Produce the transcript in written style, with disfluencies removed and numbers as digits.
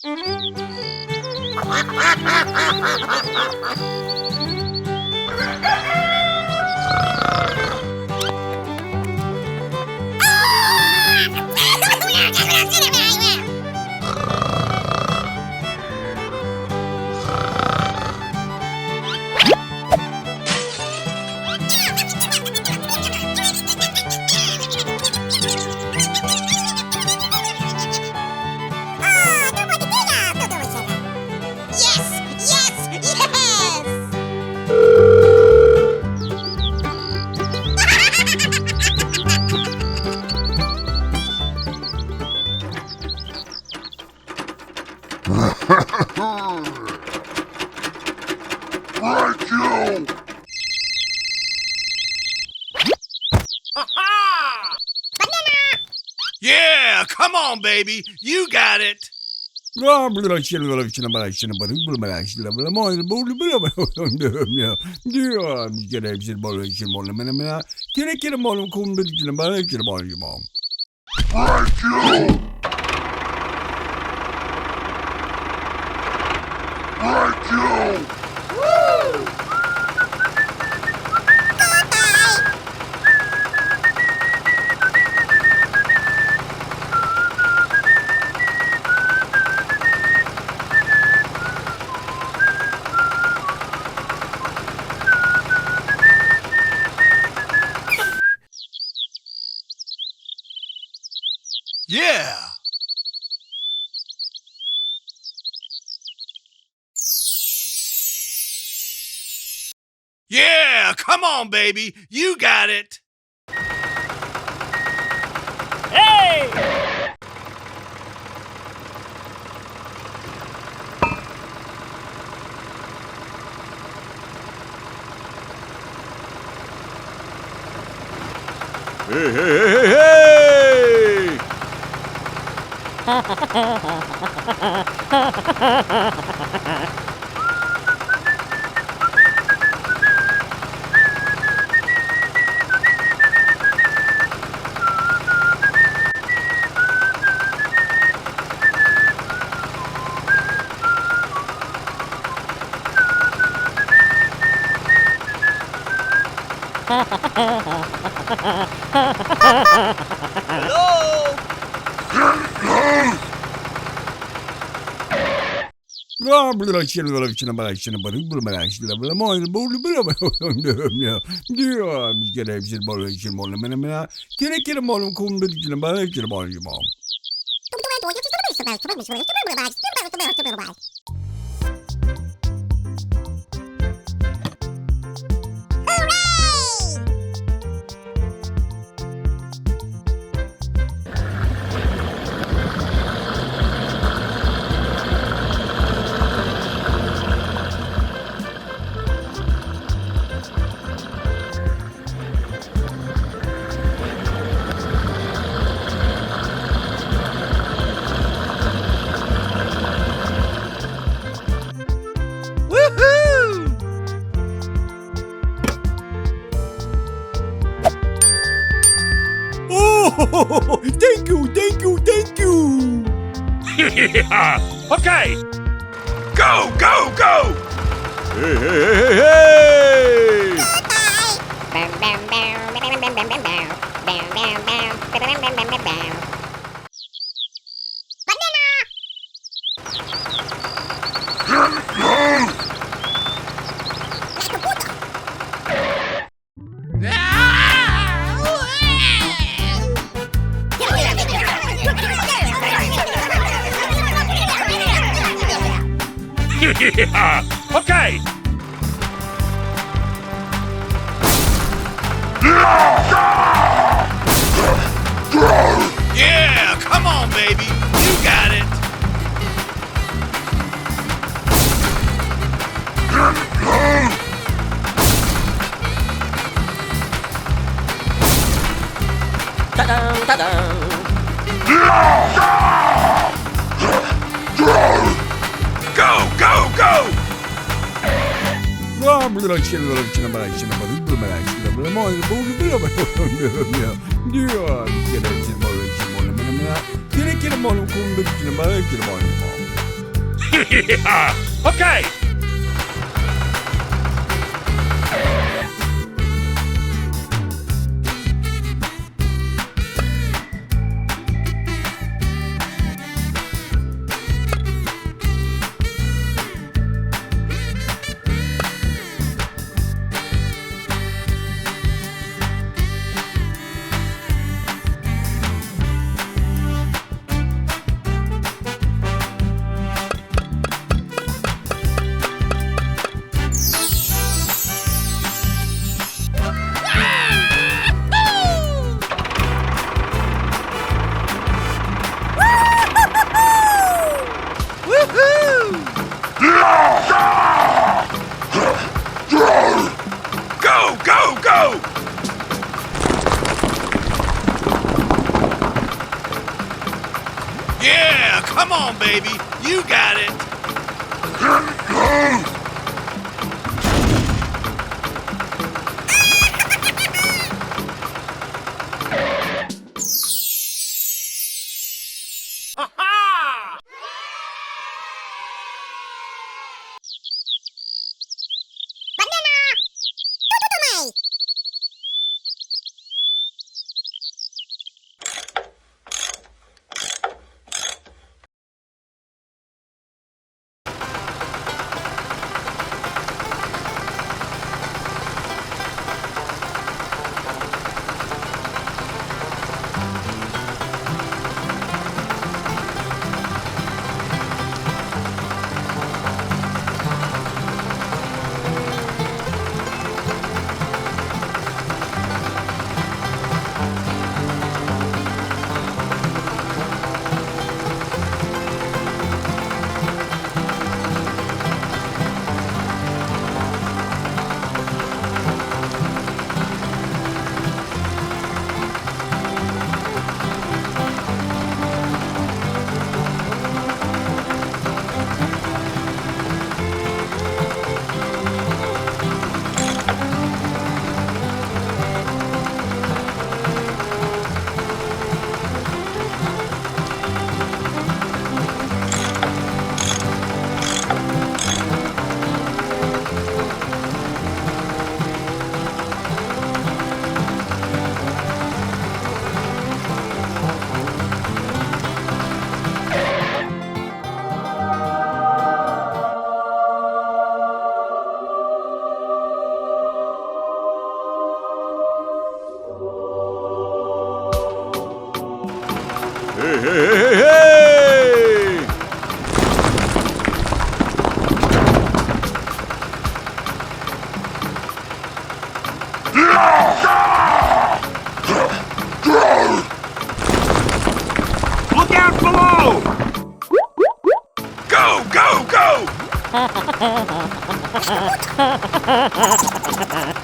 Thank you! Yeah, come on, baby. You got it. Thank you! Thank you! Yeah. Yeah, come on, baby. You got it. Hey! Hey, hey, hey, hey, hey! Oh, thank you, thank you, thank you. Okay. Go, go, go! Hey, hey, hey, hey, hey! Bam bam bam bam bam bam bam bam bam bam bam bam bam bam bam. Okay. Yeah, come on, baby. You got it. Ta-dum, ta-dum. Go, go, go! Yeah. Okay. Go, go, go! Yeah, come on, baby. You got it. Hey, hey, hey, hey, hey! Look out below! Go, go, go!